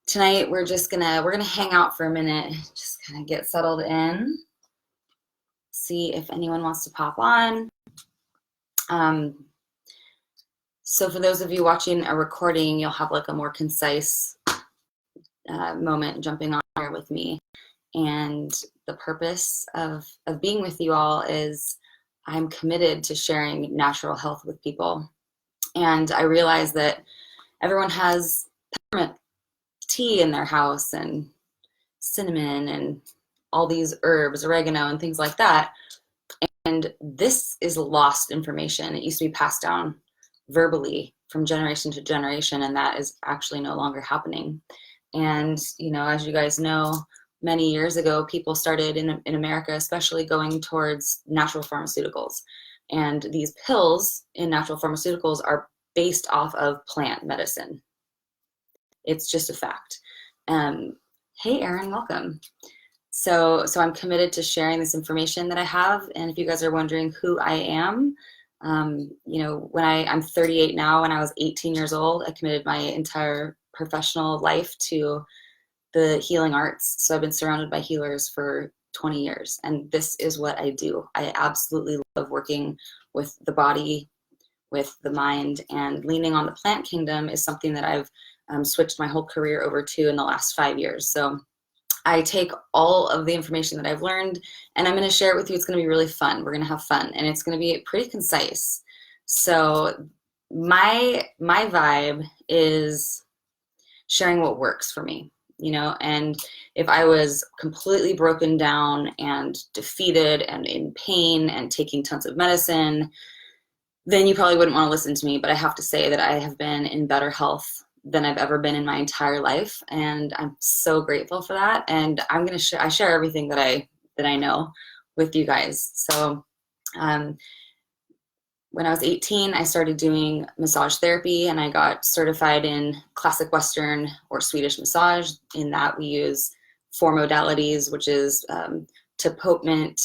Tonight we're gonna hang out for a minute, just kind of get settled in, see if anyone wants to pop on. So for those of you watching a recording, you'll have like a more concise moment jumping on here with me. And the purpose of being with you all is I'm committed to sharing natural health with people. And I realize that everyone has peppermint tea in their house and cinnamon and all these herbs, oregano and things like that. And this is lost information. It used to be passed down verbally from generation to generation, and that is actually no longer happening. And, you know, as you guys know, many years ago, people started in America, especially going towards natural pharmaceuticals. And these pills in natural pharmaceuticals are based off of plant medicine. It's just a fact. Hey, Erin, welcome. So I'm committed to sharing this information that I have. And if you guys are wondering who I am, you know, I'm 38 now. When I was 18 years old, I committed my entire professional life to the healing arts. So I've been surrounded by healers for 20 years. And this is what I do. I absolutely love working with the body, with the mind, and leaning on the plant kingdom is something that I've switched my whole career over to in the last 5 years. So I take all of the information that I've learned and I'm going to share it with you. It's going to be really fun. We're going to have fun and it's going to be pretty concise. So my vibe is sharing what works for me, you know, and if I was completely broken down and defeated and in pain and taking tons of medicine, then you probably wouldn't want to listen to me. But I have to say that I have been in better health than I've ever been in my entire life, and I'm so grateful for that. And I'm gonna I share everything that I know with you guys. So when I was 18, I started doing massage therapy, and I got certified in classic Western or Swedish massage. In that, we use 4 modalities, which is tapotement,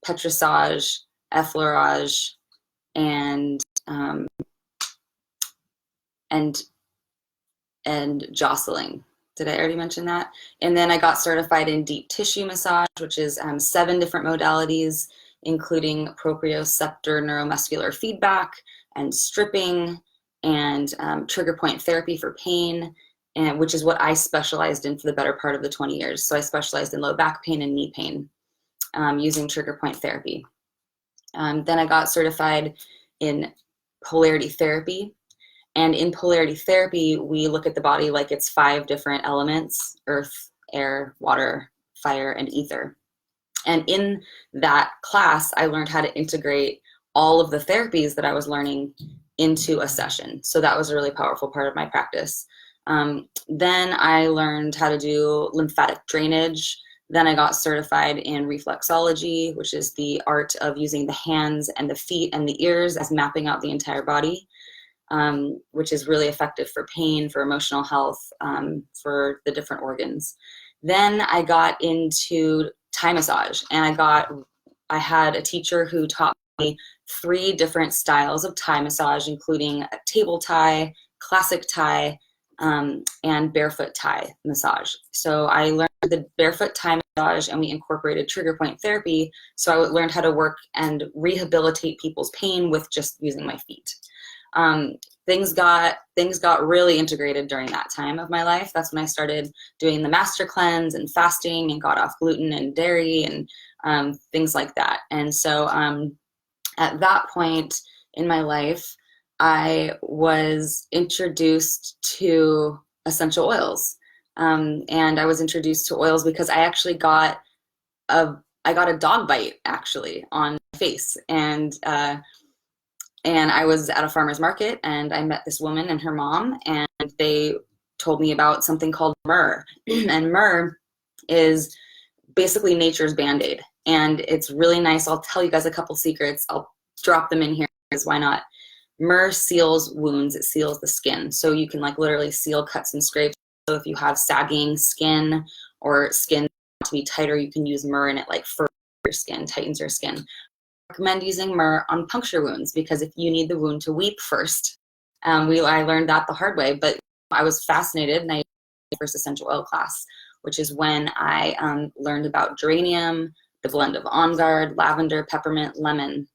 petrissage, effleurage, and jostling. Did I already mention that? And then I got certified in deep tissue massage, which is 7 different modalities, including proprioceptor neuromuscular feedback and stripping and trigger point therapy for pain, and which is what I specialized in for the better part of the 20 years. So I specialized in low back pain and knee pain using trigger point therapy. Then I got certified in polarity therapy. And in polarity therapy, we look at the body like it's 5 different elements: earth, air, water, fire, and ether. And in that class, I learned how to integrate all of the therapies that I was learning into a session. So that was a really powerful part of my practice. Then I learned how to do lymphatic drainage. Then I got certified in reflexology, which is the art of using the hands and the feet and the ears as mapping out the entire body. Which is really effective for pain, for emotional health, for the different organs. Then I got into Thai massage, and I had a teacher who taught me 3 different styles of Thai massage, including a table Thai, classic Thai, and barefoot Thai massage. So I learned the barefoot Thai massage, and we incorporated trigger point therapy. So I learned how to work and rehabilitate people's pain with just using my feet. Things got really integrated during that time of my life. That's when I started doing the master cleanse and fasting and got off gluten and dairy and things like that. And so at that point in my life, I was introduced to essential oils. And I was introduced to oils because I actually got a dog bite actually on my face. And I was at a farmer's market and I met this woman and her mom, and they told me about something called myrrh. And myrrh is basically nature's Band-Aid. And it's really nice. I'll tell you guys a couple secrets. I'll drop them in here because why not? Myrrh seals wounds. It seals the skin. So you can like literally seal cuts and scrapes. So if you have sagging skin or skin to be tighter, you can use myrrh and it like furs your skin, tightens your skin. Recommend using myrrh on puncture wounds because if you need the wound to weep first, I learned that the hard way, but I was fascinated and I first essential oil class, which is when I learned about geranium, the blend of On Guard, lavender, peppermint, lemon,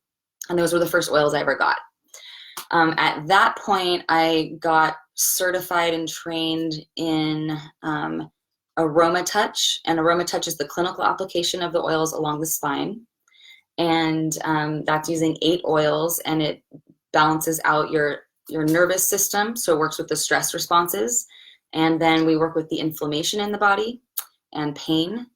and those were the first oils I ever got. At that point, I got certified and trained in Aroma Touch, and Aroma Touch is the clinical application of the oils along the spine, and that's using 8 oils, and it balances out your nervous system, so it works with the stress responses, and then we work with the inflammation in the body and pain,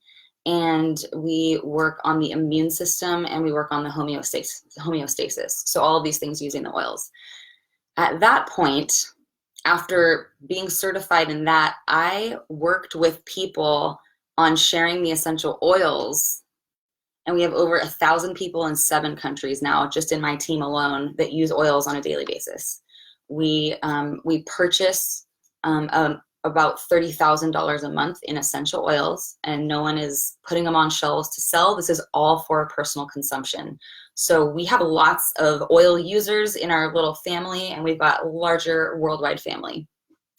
and we work on the immune system, and we work on the homeostasis. So all of these things using the oils. At that point, after being certified in that, I worked with people on sharing the essential oils, and we have over 1,000 people in 7 countries now, just in my team alone, that use oils on a daily basis. We purchase about $30,000 a month in essential oils, and no one is putting them on shelves to sell. This is all for personal consumption. So we have lots of oil users in our little family, and we've got a larger worldwide family.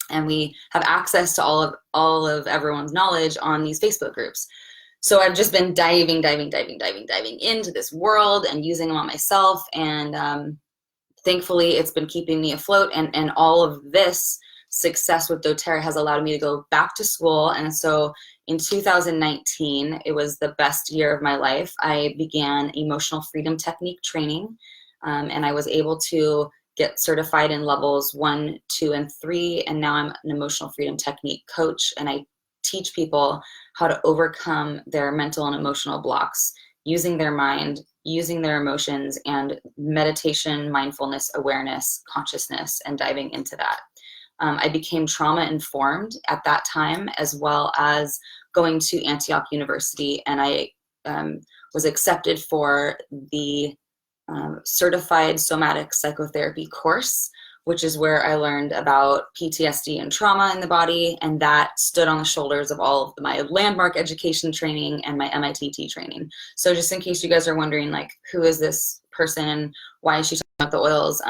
And we have access to all of everyone's knowledge on these Facebook groups. So I've just been diving into this world and using them on myself. And thankfully, it's been keeping me afloat. And all of this success with doTERRA has allowed me to go back to school. And so in 2019, it was the best year of my life. I began emotional freedom technique training, and I was able to get certified in levels 1, 2, and 3. And now I'm an emotional freedom technique coach, and I teach people how to overcome their mental and emotional blocks using their mind, using their emotions, and meditation, mindfulness, awareness, consciousness, and diving into that. I became trauma informed at that time, as well as going to Antioch University, and I was accepted for the certified somatic psychotherapy course, which is where I learned about PTSD and trauma in the body, and that stood on the shoulders of all of my landmark education training and my MITT training. So just in case you guys are wondering, like, who is this person and why is she talking about the oils?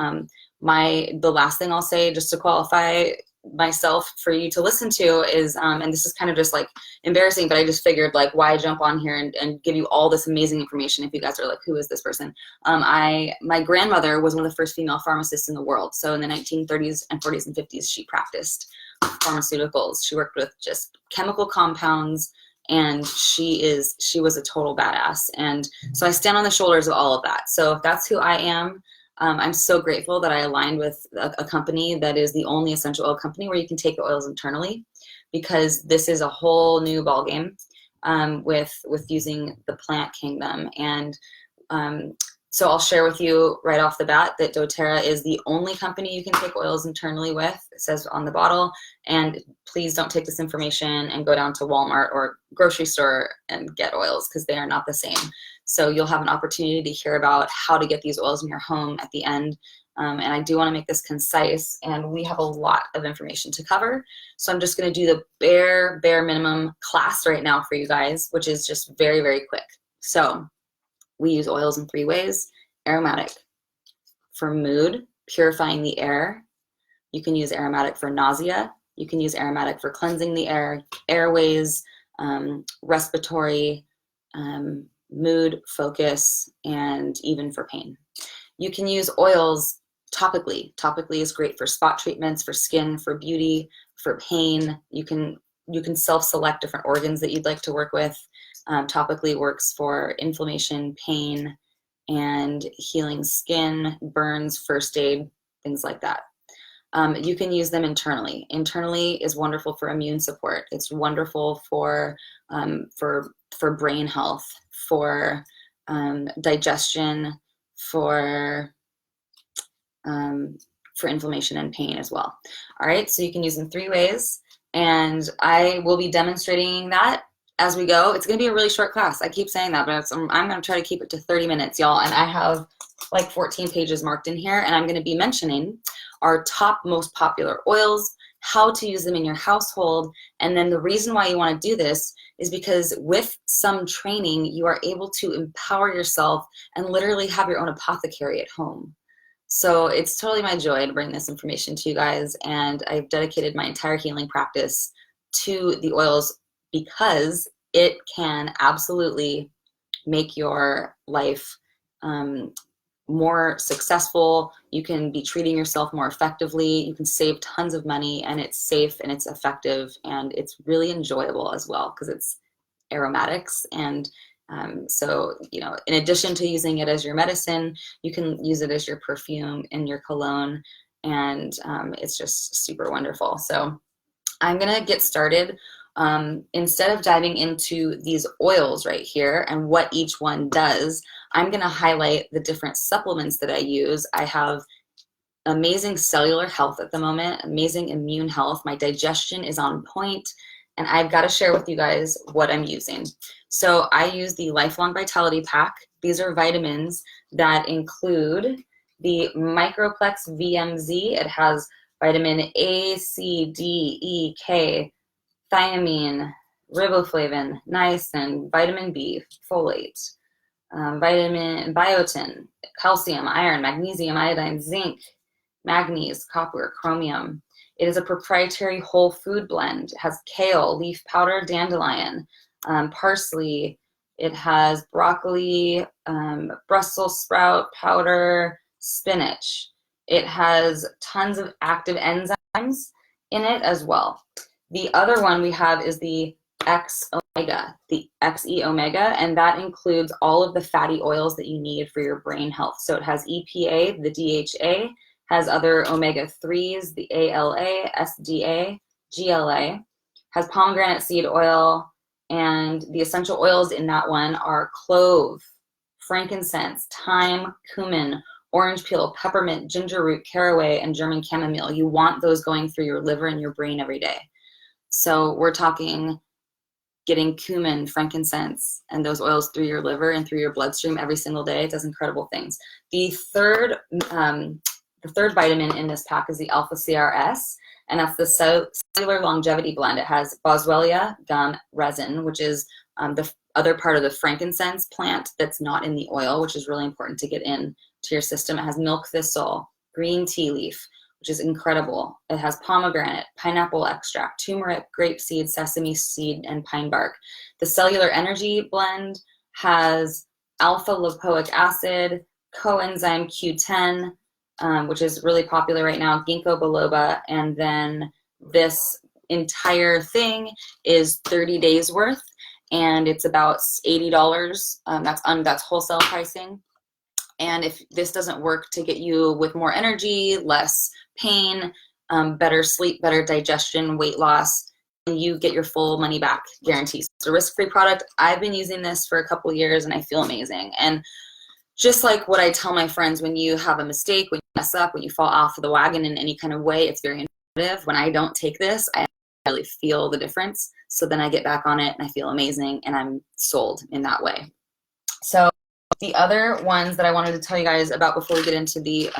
The last thing I'll say, just to qualify myself for you to listen to, is, and this is kind of just like embarrassing, but I just figured, like, why jump on here and give you all this amazing information if you guys are like, who is this person? My grandmother was one of the first female pharmacists in the world. So in the 1930s and 40s and 50s, she practiced pharmaceuticals. She worked with just chemical compounds, and she was a total badass. And so I stand on the shoulders of all of that. So if that's who I am, I'm so grateful that I aligned with a company that is the only essential oil company where you can take the oils internally, because this is a whole new ballgame with using the plant kingdom. And so I'll share with you right off the bat that doTERRA is the only company you can take oils internally with. It says on the bottle. And please don't take this information and go down to Walmart or grocery store and get oils, because they are not the same. So you'll have an opportunity to hear about how to get these oils in your home at the end. And I do want to make this concise, and we have a lot of information to cover. So I'm just going to do the bare minimum class right now for you guys, which is just very, very quick. So we use oils in 3 ways. Aromatic for mood, purifying the air. You can use aromatic for nausea. You can use aromatic for cleansing the air, airways, respiratory, mood, focus, and even for pain. You can use oils topically. Topically is great for spot treatments, for skin, for beauty, for pain. You can self-select different organs that you'd like to work with. Topically works for inflammation, pain, and healing skin, burns, first aid, things like that. You can use them internally. Internally is wonderful for immune support. It's wonderful for brain health, for digestion, for inflammation and pain as well. All right, so you can use them 3 ways, and I will be demonstrating that as we go. It's going to be a really short class. I keep saying that, but I'm going to try to keep it to 30 minutes, y'all. And I have like 14 pages marked in here, and I'm going to be mentioning our top most popular oils, how to use them in your household. And then the reason why you want to do this is because with some training, you are able to empower yourself and literally have your own apothecary at home. So it's totally my joy to bring this information to you guys. And I've dedicated my entire healing practice to the oils because it can absolutely make your life more successful. You can be treating yourself more effectively. You can save tons of money, and it's safe and it's effective, and it's really enjoyable as well because it's aromatics. And so, you know, in addition to using it as your medicine, you can use it as your perfume and your cologne, and it's just super wonderful. So I'm gonna get started. Instead of diving into these oils right here and what each one does, I'm gonna highlight the different supplements that I use. I have amazing cellular health at the moment, amazing immune health. My digestion is on point, and I've got to share with you guys what I'm using. So I use the Lifelong Vitality Pack. These are vitamins that include the Microplex VMZ. It has vitamin A, C, D, E, K, thiamine, riboflavin, niacin, vitamin B, folate, vitamin biotin, calcium, iron, magnesium, iodine, zinc, manganese, copper, chromium. It is a proprietary whole food blend. It has kale, leaf powder, dandelion, parsley. It has broccoli, Brussels sprout powder, spinach. It has tons of active enzymes in it as well. The other one we have is the X Omega, the XE Omega, and that includes all of the fatty oils that you need for your brain health. So it has EPA, the DHA, has other omega-3s, the ALA, SDA, GLA, has pomegranate seed oil, and the essential oils in that one are clove, frankincense, thyme, cumin, orange peel, peppermint, ginger root, caraway, and German chamomile. You want those going through your liver and your brain every day. So we're talking getting cumin, frankincense, and those oils through your liver and through your bloodstream every single day. It does incredible things. The third vitamin in this pack is the Alpha CRS, and that's the cellular longevity blend. It has boswellia gum resin, which is the other part of the frankincense plant that's not in the oil, which is really important to get in to your system. It has milk thistle, green tea leaf, which is incredible. It has pomegranate, pineapple extract, turmeric, grape seed, sesame seed, and pine bark. The cellular energy blend has alpha lipoic acid, coenzyme Q10, which is really popular right now, ginkgo biloba, and then this entire thing is 30 days worth, and it's about $80. That's wholesale pricing. And if this doesn't work to get you with more energy, less pain, better sleep, better digestion, weight loss, you get your full money back guarantee. It's a risk-free product. I've been using this for a couple of years, and I feel amazing. And just like what I tell my friends, when you have a mistake, when you mess up, when you fall off of the wagon in any kind of way, it's very informative. When I don't take this, I really feel the difference. So then I get back on it and I feel amazing, and I'm sold in that way. So the other ones that I wanted to tell you guys about before we get into the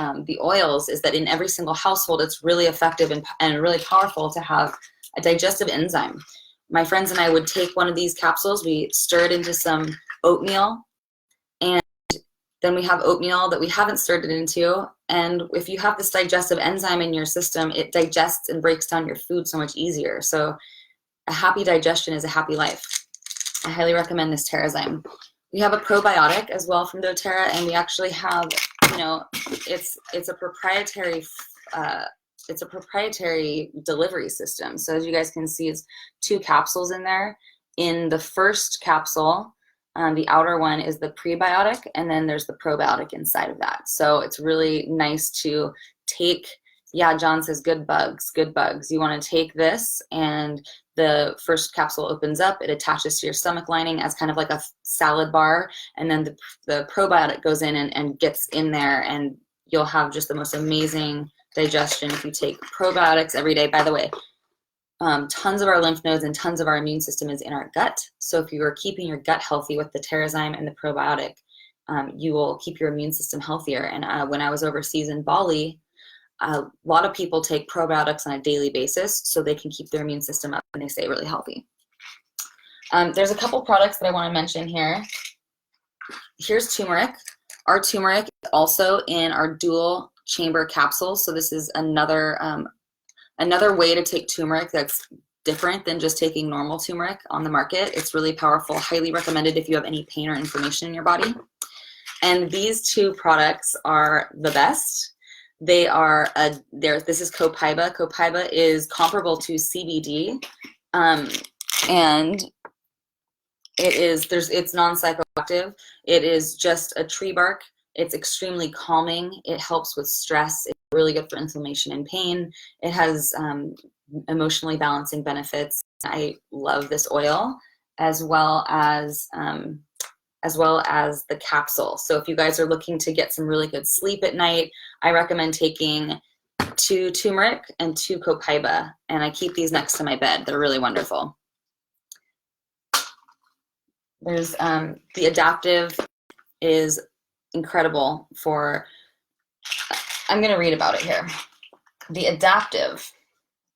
oils is that in every single household, it's really effective and really powerful to have a digestive enzyme. My friends and I would take one of these capsules, we stir it into some oatmeal, and then we have oatmeal that we haven't stirred it into. And if you have this digestive enzyme in your system, it digests and breaks down your food so much easier. So a happy digestion is a happy life. I highly recommend this Terrazyme. We have a probiotic as well from doTERRA, and we actually have, it's a proprietary delivery system. So as you guys can see, it's 2 capsules in there. In the first capsule, the outer one is the prebiotic, and then there's the probiotic inside of that. So it's really nice to take. Yeah, John says good bugs, good bugs. You want to take this, and the first capsule opens up, it attaches to your stomach lining as kind of like a salad bar, and then the probiotic goes in and gets in there, and you'll have just the most amazing digestion if you take probiotics every day. By the way, tons of our lymph nodes and tons of our immune system is in our gut. So if you are keeping your gut healthy with the Terrazyme and the probiotic, you will keep your immune system healthier. And when I was overseas in Bali, a lot of people take probiotics on a daily basis so they can keep their immune system up and they stay really healthy. There's a couple products that I want to mention here. Here's turmeric. Our turmeric is also in our dual chamber capsules. So this is another way to take turmeric that's different than just taking normal turmeric on the market. It's really powerful, highly recommended if you have any pain or inflammation in your body. And these two products are the best. They are, this is Copaiba. Copaiba is comparable to CBD, and it's non-psychoactive. It is just a tree bark. It's extremely calming. It helps with stress. It's really good for inflammation and pain. It has emotionally balancing benefits. I love this oil, as well as the capsule. So if you guys are looking to get some really good sleep at night, I recommend taking 2 turmeric and 2 Copaiba, and I keep these next to my bed. They're really wonderful. There's the Adaptive is incredible for, I'm going to read about it here. The Adaptive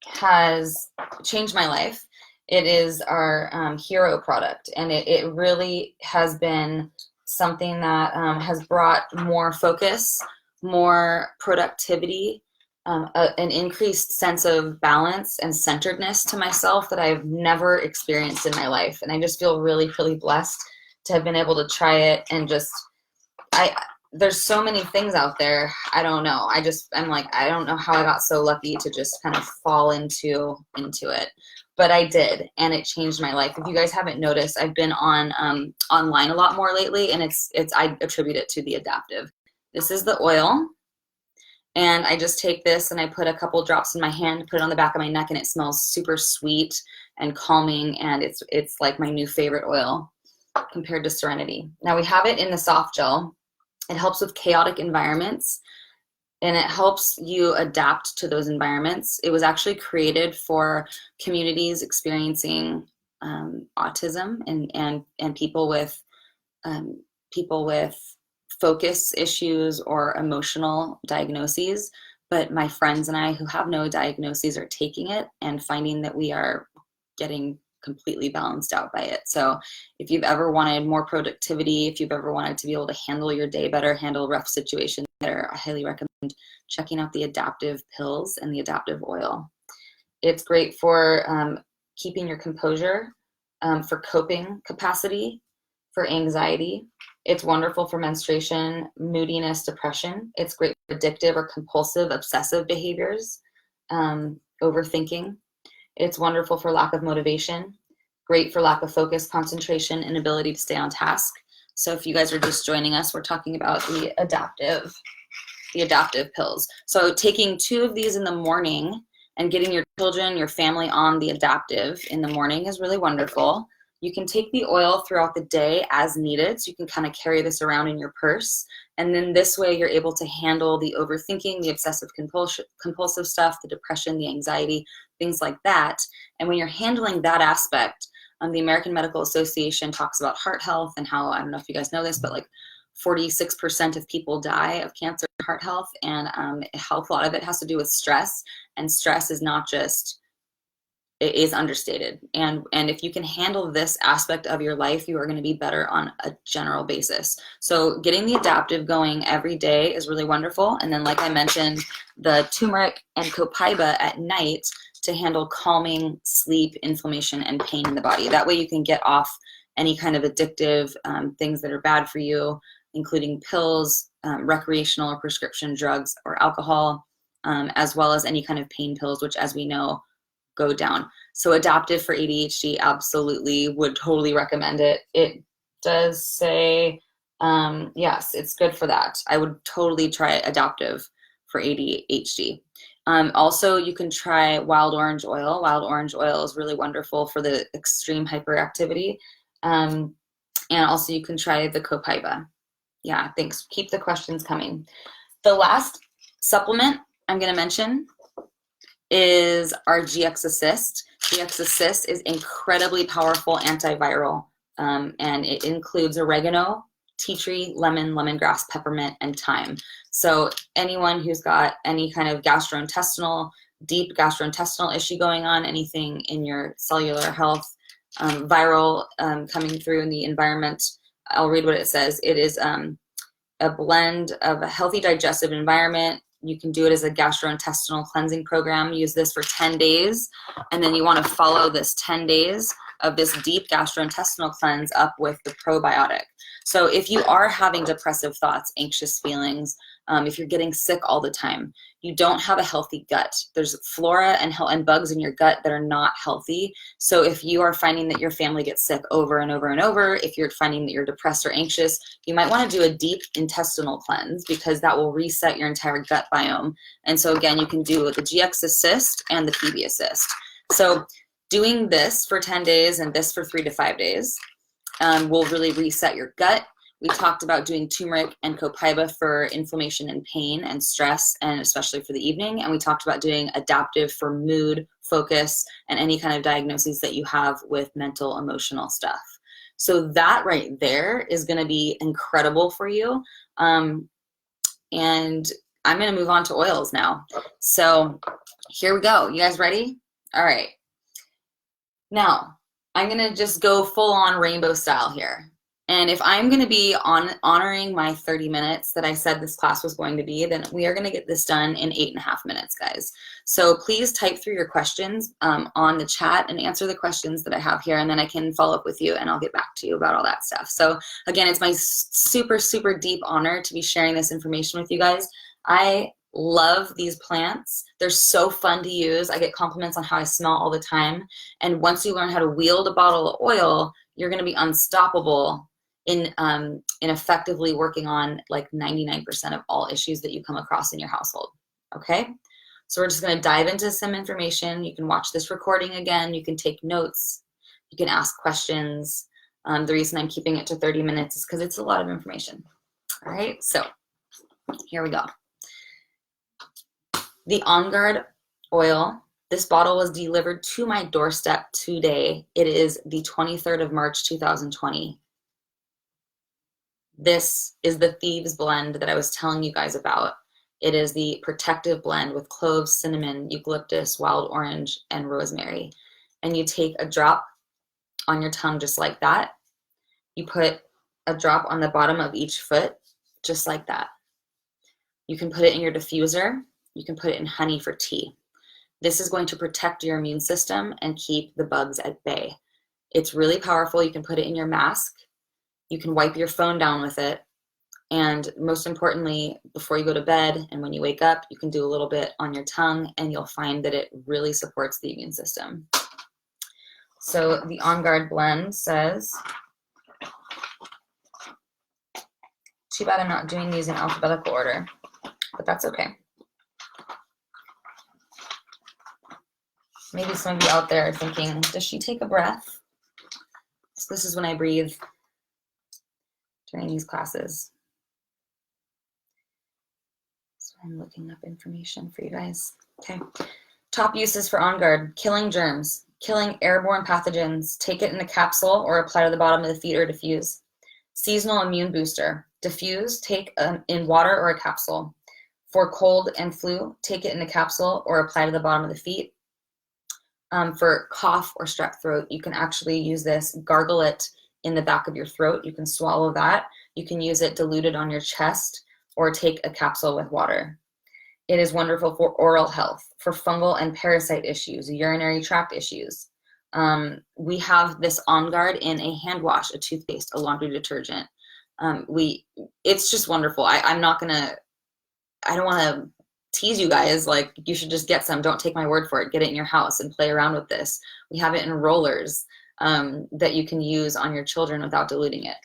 has changed my life. It is our hero product, and it really has been something that has brought more focus, more productivity, an increased sense of balance and centeredness to myself that I've never experienced in my life. And I just feel really, really blessed to have been able to try it. And just, there's so many things out there. I don't know. I'm like, I don't know how I got so lucky to just kind of fall into it. But I did, and it changed my life. If you guys haven't noticed, I've been on online a lot more lately, and I attribute it to the Adaptive. This is the oil, and I just take this and I put a couple drops in my hand, put it on the back of my neck, and it smells super sweet and calming, and it's like my new favorite oil compared to Serenity. Now we have it in the soft gel. It helps with chaotic environments, and it helps you adapt to those environments. It was actually created for communities experiencing autism and people with focus issues or emotional diagnoses. But my friends and I who have no diagnoses are taking it and finding that we are getting completely balanced out by it. So if you've ever wanted more productivity, if you've ever wanted to be able to handle your day better, handle rough situations better, I highly recommend checking out the Adaptive pills and the Adaptive oil. It's great for keeping your composure, for coping capacity, for anxiety. It's wonderful for menstruation, moodiness, depression. It's great for addictive or compulsive, obsessive behaviors, overthinking. It's wonderful for lack of motivation, great for lack of focus, concentration, and ability to stay on task. So if you guys are just joining us, we're talking about the Adaptive pills. So taking 2 of these in the morning and getting your children, your family on the Adaptive in the morning is really wonderful. You can take the oil throughout the day as needed. So you can kind of carry this around in your purse. And then this way you're able to handle the overthinking, the obsessive compulsive stuff, the depression, the anxiety, things like that. And when you're handling that aspect, the American Medical Association talks about heart health and how, I don't know if you guys know this, but like 46% of people die of cancer and heart health. And a lot of it has to do with stress. And stress is not just, it is understated. And if you can handle this aspect of your life, you are going to be better on a general basis. So getting the Adaptive going every day is really wonderful. And then, like I mentioned, the turmeric and Copaiba at night to handle calming, sleep, inflammation, and pain in the body. That way you can get off any kind of addictive things that are bad for you, including pills, recreational or prescription drugs, or alcohol, as well as any kind of pain pills, which, as we know, go down. So Adaptive for ADHD, absolutely would totally recommend it. It does say, yes, it's good for that. I would totally try Adaptive for ADHD. Also, you can try wild orange oil. Wild orange oil is really wonderful for the extreme hyperactivity. And also you can try the Copaiba. Yeah, thanks. Keep the questions coming. The last supplement I'm going to mention is our GX Assist. GX Assist is incredibly powerful antiviral, and it includes oregano, tea tree, lemon, lemongrass, peppermint, and thyme. So anyone who's got any kind of deep gastrointestinal issue going on, anything in your cellular health, viral coming through in the environment, I'll read what it says. It is a blend of a healthy digestive environment, You can do it as a gastrointestinal cleansing program. Use this for 10 days. And then you want to follow this 10 days of this deep gastrointestinal cleanse up with the probiotic. So if you are having depressive thoughts, anxious feelings, if you're getting sick all the time, you don't have a healthy gut. There's flora and bugs in your gut that are not healthy. So if you are finding that your family gets sick over and over and over, if you're finding that you're depressed or anxious, you might want to do a deep intestinal cleanse, because that will reset your entire gut biome. And so again, you can do the GX Assist and the PB Assist. So doing this for 10 days and this for 3 to 5 days will really reset your gut. We talked about doing turmeric and copaiba for inflammation and pain and stress, and especially for the evening. And we talked about doing adaptive for mood, focus, and any kind of diagnoses that you have with mental, emotional stuff. So that right there is going to be incredible for you. And I'm going to move on to oils now. So here we go. You guys ready? All right. Now, I'm going to just go full on rainbow style here. And if I'm going to be honoring my 30 minutes that I said this class was going to be, then we are going to get this done in 8.5 minutes, guys. So please type through your questions on the chat and answer the questions that I have here, and then I can follow up with you and I'll get back to you about all that stuff. So again, it's my super, super deep honor to be sharing this information with you guys. I love these plants. They're so fun to use. I get compliments on how I smell all the time. And once you learn how to wield a bottle of oil, you're going to be unstoppable in effectively working on like 99% of all issues that you come across in your household. Okay? So we're just going to dive into some information. You can watch this recording again. You can take notes. You can ask questions. The reason I'm keeping it to 30 minutes is because it's a lot of information. All right? So here we go. The On Guard oil. This bottle was delivered to my doorstep today. It is the 23rd of March, 2020. This is the Thieves blend that I was telling you guys about. It is the protective blend with cloves, cinnamon, eucalyptus, wild orange, and rosemary. And you take a drop on your tongue just like that. You put a drop on the bottom of each foot just like that. You can put it in your diffuser. You can put it in honey for tea. This is going to protect your immune system and keep the bugs at bay. It's really powerful. You can put it in your mask. You can wipe your phone down with it. And most importantly, before you go to bed and when you wake up, you can do a little bit on your tongue, and you'll find that it really supports the immune system. So the On Guard blend says, too bad I'm not doing these in alphabetical order, but that's okay. Maybe some of you out there are thinking, does she take a breath? So this is when I breathe during these classes. So I'm looking up information for you guys. Okay. Top uses for On Guard: killing germs, killing airborne pathogens. Take it in a capsule or apply to the bottom of the feet or diffuse. Seasonal immune booster. Diffuse, take in water or a capsule. For cold and flu, take it in a capsule or apply to the bottom of the feet. For cough or strep throat, you can actually use this, gargle it in the back of your throat. You can swallow that. You can use it diluted on your chest or take a capsule with water. It is wonderful for oral health, for fungal and parasite issues, urinary tract issues. We have this On Guard in a hand wash, a toothpaste, a laundry detergent. It's just wonderful. I don't want to tease you guys, like you should just get some. Don't take my word for it. Get it in your house and play around with this. We have it in rollers that you can use on your children without diluting it.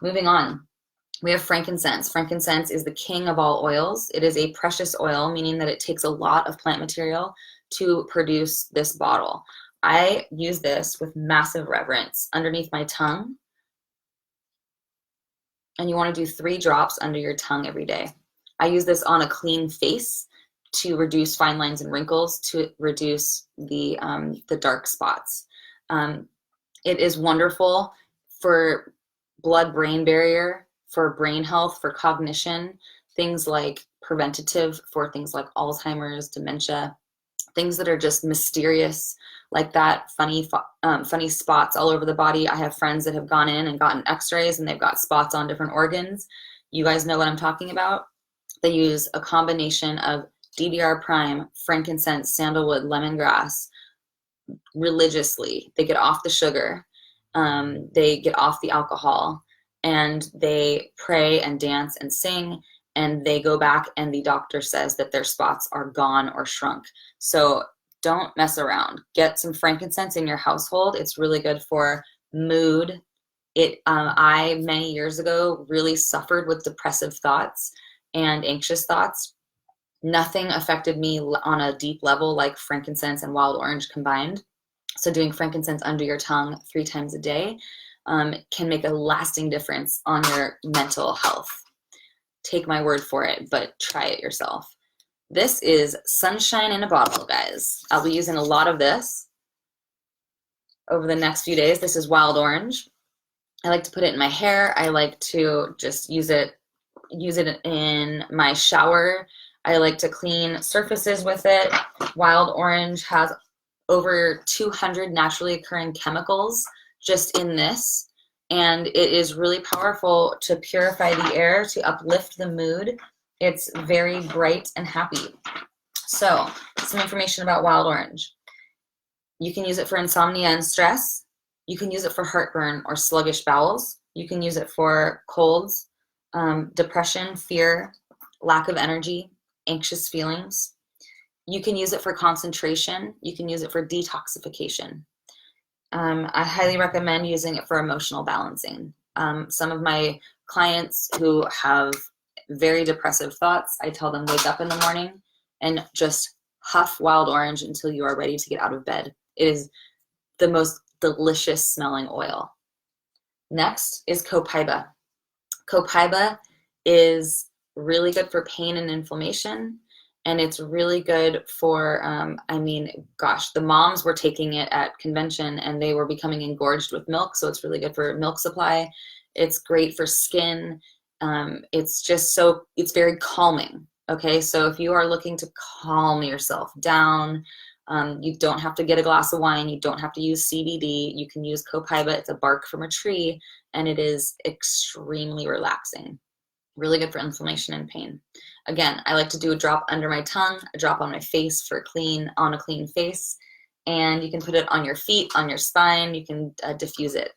Moving on, we have frankincense. Frankincense is the king of all oils. It is a precious oil, meaning that it takes a lot of plant material to produce this bottle. I use this with massive reverence underneath my tongue. And you want to do 3 drops under your tongue every day. I use this on a clean face to reduce fine lines and wrinkles, to reduce the dark spots. It is wonderful for blood-brain barrier, for brain health, for cognition, things like preventative for things like Alzheimer's, dementia, things that are just mysterious, like that, funny spots all over the body. I have friends that have gone in and gotten x-rays and they've got spots on different organs. You guys know what I'm talking about. They use a combination of DDR prime, frankincense, sandalwood, lemongrass religiously. They get off the sugar, they get off the alcohol, and they pray and dance and sing, and they go back and the doctor says that their spots are gone or shrunk. So don't mess around. Get some frankincense in your household. It's really good for mood. I, many years ago, really suffered with depressive thoughts and anxious thoughts. Nothing affected me on a deep level like frankincense and wild orange combined. So doing frankincense under your tongue 3 times a day can make a lasting difference on your mental health. Take my word for it, but try it yourself. This is sunshine in a bottle, guys. I'll be using a lot of this over the next few days. This is wild orange. I like to put it in my hair. I like to just use it in my shower. I like to clean surfaces with it. Wild orange has over 200 naturally occurring chemicals just in this, and it is really powerful to purify the air, to uplift the mood. It's very bright and happy. So, some information about wild orange. You can use it for insomnia and stress. You can use it for heartburn or sluggish bowels. You can use it for colds, depression, fear, lack of energy, anxious feelings. You can use it for concentration. You can use it for detoxification. I highly recommend using it for emotional balancing. Some of my clients who have very depressive thoughts, I tell them wake up in the morning and just huff wild orange until you are ready to get out of bed. It is the most delicious smelling oil. Next is copaiba. Copaiba is really good for pain and inflammation, and it's really good for, the moms were taking it at convention and they were becoming engorged with milk, so it's really good for milk supply. It's great for skin. It's very calming. Okay, so if you are looking to calm yourself down, you don't have to get a glass of wine. You don't have to use CBD. You can use copaiba. It's a bark from a tree, and it is extremely relaxing. Really good for inflammation and pain. Again, I like to do a drop under my tongue, a drop on my face on a clean face, and you can put it on your feet, on your spine. You can diffuse it.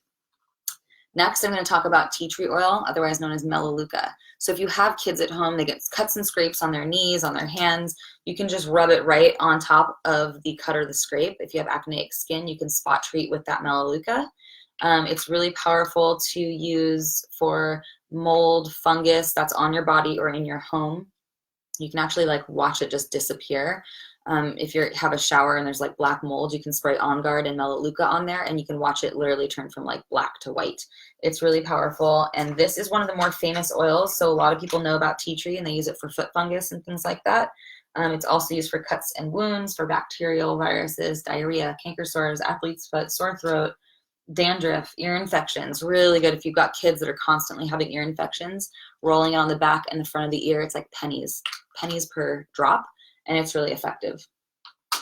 Next, I'm going to talk about tea tree oil, otherwise known as melaleuca. So if you have kids at home, they get cuts and scrapes on their knees, on their hands, you can just rub it right on top of the cut or the scrape. If you have acneic skin, you can spot treat with that melaleuca. It's really powerful to use for mold, fungus that's on your body or in your home. You can actually watch it just disappear. If you have a shower and there's black mold, you can spray On Guard and melaleuca on there, and you can watch it literally turn from black to white. It's really powerful, and this is one of the more famous oils, so a lot of people know about tea tree and they use it for foot fungus and things like that. It's also used for cuts and wounds, for bacterial, viruses, diarrhea, canker sores, athlete's foot, sore throat, dandruff, ear infections. Really good if you've got kids that are constantly having ear infections. Rolling it on the back and the front of the ear, it's like pennies per drop, and it's really effective.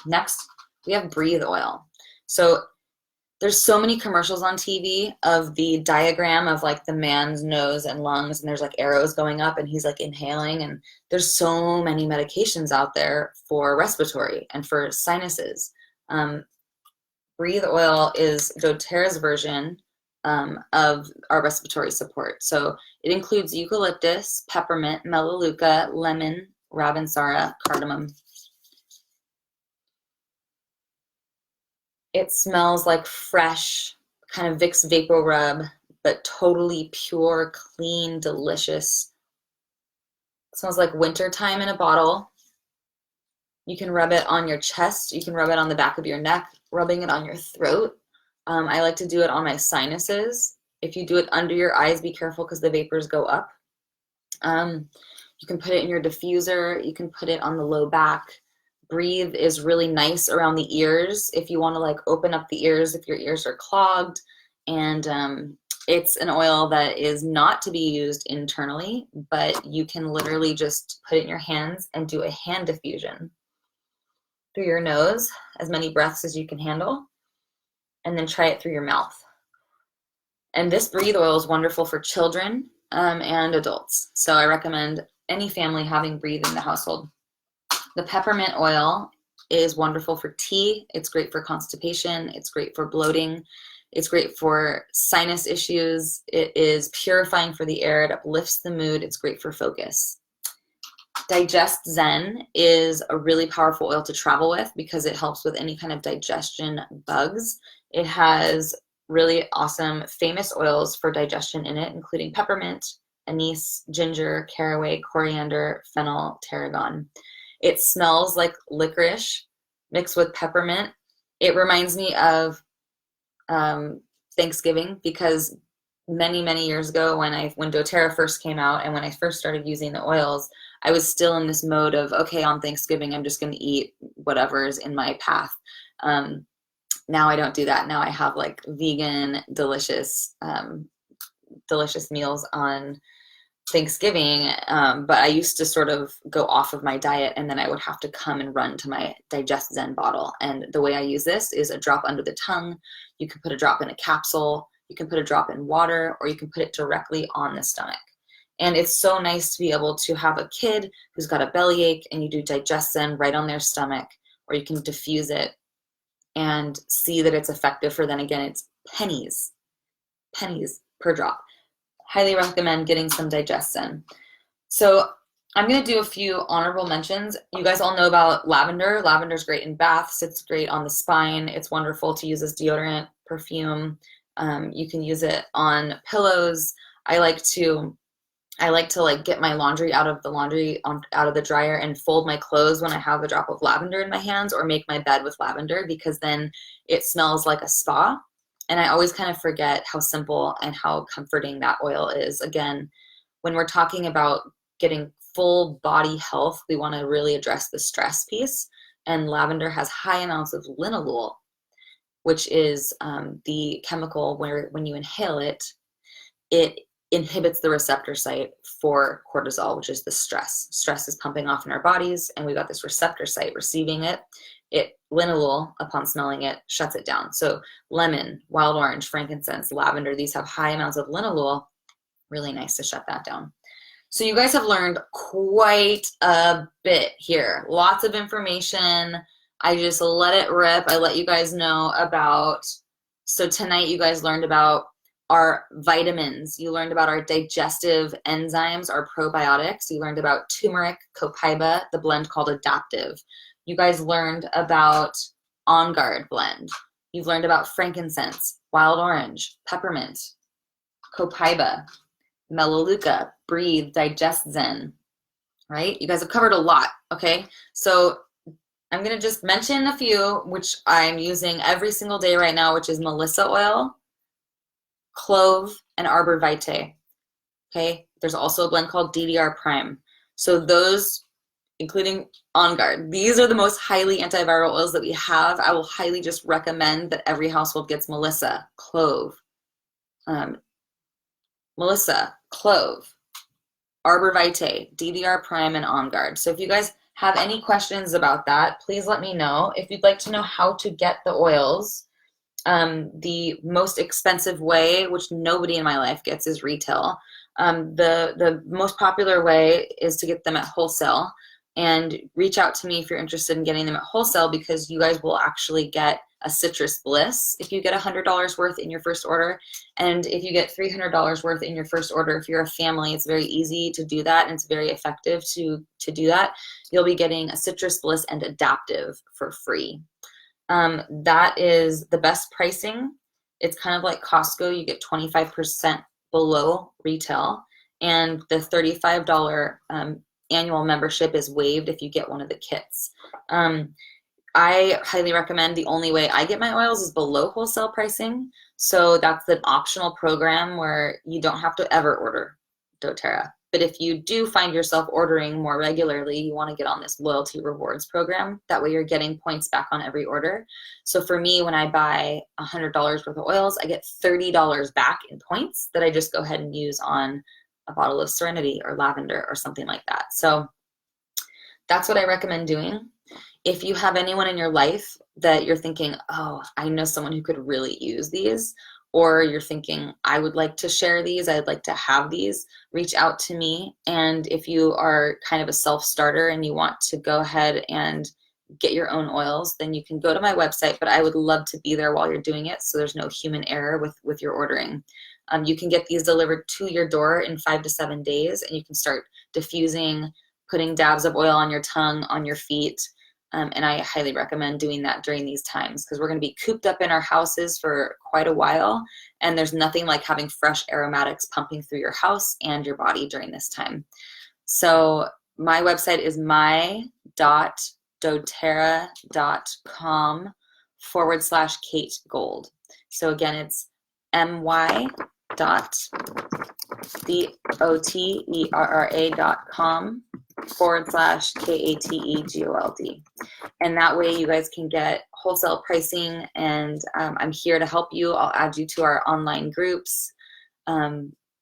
Next, we have breathe oil. So there's so many commercials on TV of the diagram of the man's nose and lungs, and there's arrows going up and he's inhaling, and there's so many medications out there for respiratory and for sinuses. Breathe oil is doTERRA's version of our respiratory support. So it includes eucalyptus, peppermint, melaleuca, lemon, ravintsara, cardamom. It smells like fresh, kind of Vicks Vapor Rub, but totally pure, clean, delicious. It smells like wintertime in a bottle. You can rub it on your chest. You can rub it on the back of your neck, rubbing it on your throat. I like to do it on my sinuses. If you do it under your eyes, be careful because the vapors go up. You can put it in your diffuser. You can put it on the low back. Breathe is really nice around the ears if you want to open up the ears if your ears are clogged. And it's an oil that is not to be used internally, but you can literally just put it in your hands and do a hand diffusion through your nose, as many breaths as you can handle, and then try it through your mouth. And this breathe oil is wonderful for children and adults. So I recommend any family having breathe in the household. The peppermint oil is wonderful for tea. It's great for constipation. It's great for bloating. It's great for sinus issues. It is purifying for the air. It uplifts the mood. It's great for focus. Digestion is a really powerful oil to travel with because it helps with any kind of digestion bugs. It has really awesome famous oils for digestion in it, including peppermint, anise, ginger, caraway, coriander, fennel, tarragon. It smells like licorice mixed with peppermint. It reminds me of Thanksgiving because many years ago when doTERRA first came out and when I first started using the oils, I was still in this mode of, okay, on Thanksgiving, I'm just going to eat whatever's in my path. Now I don't do that. Now I have like vegan, delicious meals on Thanksgiving. But I used to sort of go off of my diet and then I would have to come and run to my Digestion bottle. And the way I use this is a drop under the tongue. You can put a drop in a capsule. You can put a drop in water, or you can put it directly on the stomach. And it's so nice to be able to have a kid who's got a bellyache and you do Digestion right on their stomach, or you can diffuse it and see that it's effective for then again, it's pennies per drop. Highly recommend getting some Digestion. So I'm going to do a few honorable mentions. You guys all know about lavender. Lavender's great in baths. It's great on the spine. It's wonderful to use as deodorant, perfume. You can use it on pillows. I like to like get my laundry out of the dryer and fold my clothes when I have a drop of lavender in my hands, or make my bed with lavender, because then it smells like a spa. And I always kind of forget how simple and how comforting that oil is. Again, when we're talking about getting full body health, we want to really address the stress piece. And lavender has high amounts of linalool, which is the chemical where when you inhale it, it inhibits the receptor site for cortisol, which is the stress. Stress is pumping off in our bodies, and we got this receptor site receiving it. Linalool, upon smelling it, shuts it down. So lemon, wild orange, frankincense, lavender, these have high amounts of linalool. Really nice to shut that down. So you guys have learned quite a bit here. Lots of information. I just let it rip. I let you guys know about, so tonight you guys learned about our vitamins. You learned about our digestive enzymes, our probiotics. You learned about turmeric, copaiba, the blend called Adaptive. You guys learned about On Guard blend. You've learned about frankincense, wild orange, peppermint, copaiba, melaleuca, breathe, Digestion, right? You guys have covered a lot, okay? So I'm going to just mention a few, which I'm using every single day right now, which is Melissa oil, clove, and arbor vitae, okay? There's also a blend called DDR Prime. So those, including On Guard, these are the most highly antiviral oils that we have. I will highly just recommend that every household gets Melissa, clove, arbor vitae, DDR Prime, and On Guard. So if you guys have any questions about that, please let me know. If you'd like to know how to get the oils, the most expensive way, which nobody in my life gets, is retail. The most popular way is to get them at wholesale. And reach out to me if you're interested in getting them at wholesale, because you guys will actually get a citrus bliss if you get $100 worth in your first order. And if you get $300 worth in your first order, if you're a family, it's very easy to do that, and it's very effective to do that. You'll be getting a citrus bliss and Adaptive for free. That is the best pricing. It's kind of like Costco. You get 25% below retail, and the $35 annual membership is waived if you get one of the kits. I highly recommend, the only way I get my oils is below wholesale pricing. So that's an optional program where you don't have to ever order doTERRA. But if you do find yourself ordering more regularly, you want to get on this loyalty rewards program. That way you're getting points back on every order. So for me, when I buy $100 worth of oils, I get $30 back in points that I just go ahead and use on a bottle of Serenity or lavender or something like that. So that's what I recommend doing. If you have anyone in your life that you're thinking, oh, I know someone who could really use these, or you're thinking, I would like to share these, I'd like to have these, reach out to me. And if you are kind of a self-starter and you want to go ahead and get your own oils, then you can go to my website, but I would love to be there while you're doing it, so there's no human error with your ordering. You can get these delivered to your door in 5 to 7 days, and you can start diffusing, putting dabs of oil on your tongue, on your feet. And I highly recommend doing that during these times, because we're going to be cooped up in our houses for quite a while, and there's nothing like having fresh aromatics pumping through your house and your body during this time. So my website is my.doterra.com/Kate Gold. So again, it's my.doterra.com/KateGold. And that way you guys can get wholesale pricing, and I'm here to help you. I'll add you to our online groups.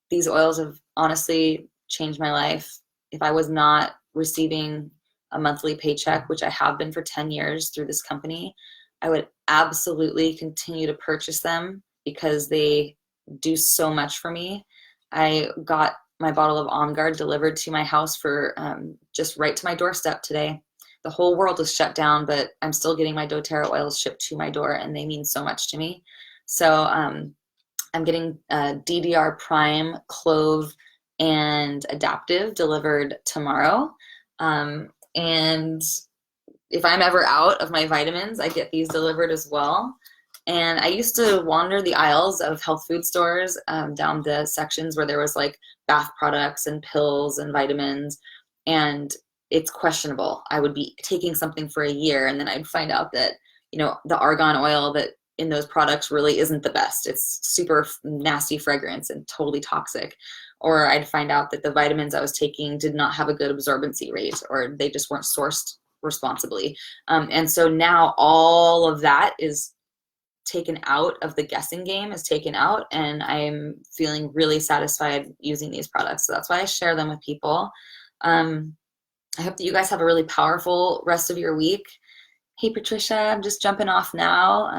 These oils have honestly changed my life. If I was not receiving a monthly paycheck, which I have been for 10 years through this company, I would absolutely continue to purchase them because they do so much for me. I got my bottle of On Guard delivered to my house for just right to my doorstep today. The whole world is shut down, but I'm still getting my doTERRA oils shipped to my door, and they mean so much to me. So I'm getting DDR Prime, Clove, and Adaptive delivered tomorrow. And if I'm ever out of my vitamins, I get these delivered as well. And I used to wander the aisles of health food stores, down the sections where there was like bath products and pills and vitamins, and it's questionable. I would be taking something for a year, and then I'd find out that, you know, the argan oil that in those products really isn't the best. It's super nasty fragrance and totally toxic. Or I'd find out that the vitamins I was taking did not have a good absorbency rate, or they just weren't sourced responsibly. And so now all of that is taken out of the guessing game, is taken out, and I'm feeling really satisfied using these products. So that's why I share them with people. I hope that you guys have a really powerful rest of your week. Hey, Patricia, I'm just jumping off now.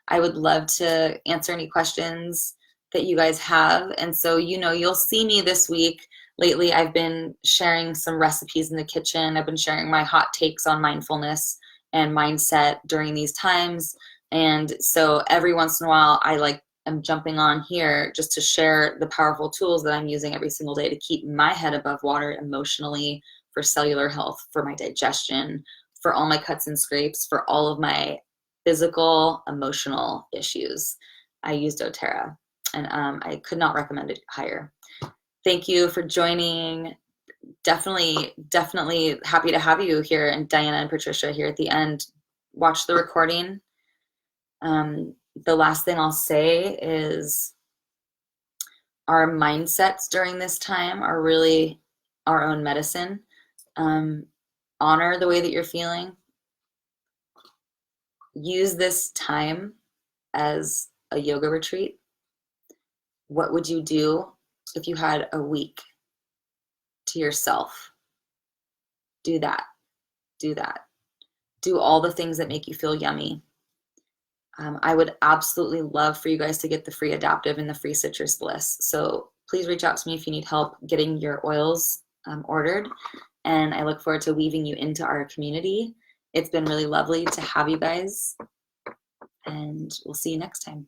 I would love to answer any questions that you guys have. And so, you know, you'll see me this week. Lately, I've been sharing some recipes in the kitchen. I've been sharing my hot takes on mindfulness and mindset during these times. And so every once in a while, I'm jumping on here just to share the powerful tools that I'm using every single day to keep my head above water emotionally, for cellular health, for my digestion, for all my cuts and scrapes, for all of my physical, emotional issues. I use doTERRA, and I could not recommend it higher. Thank you for joining. Definitely happy to have you here, and Diana and Patricia here at the end. Watch the recording. The last thing I'll say is our mindsets during this time are really our own medicine. Honor the way that you're feeling. Use this time as a yoga retreat. What would you do if you had a week to yourself? Do that. Do that. Do all the things that make you feel yummy. I would absolutely love for you guys to get the free Adaptive and the free Citrus Bliss. So please reach out to me if you need help getting your oils ordered. And I look forward to weaving you into our community. It's been really lovely to have you guys, and we'll see you next time.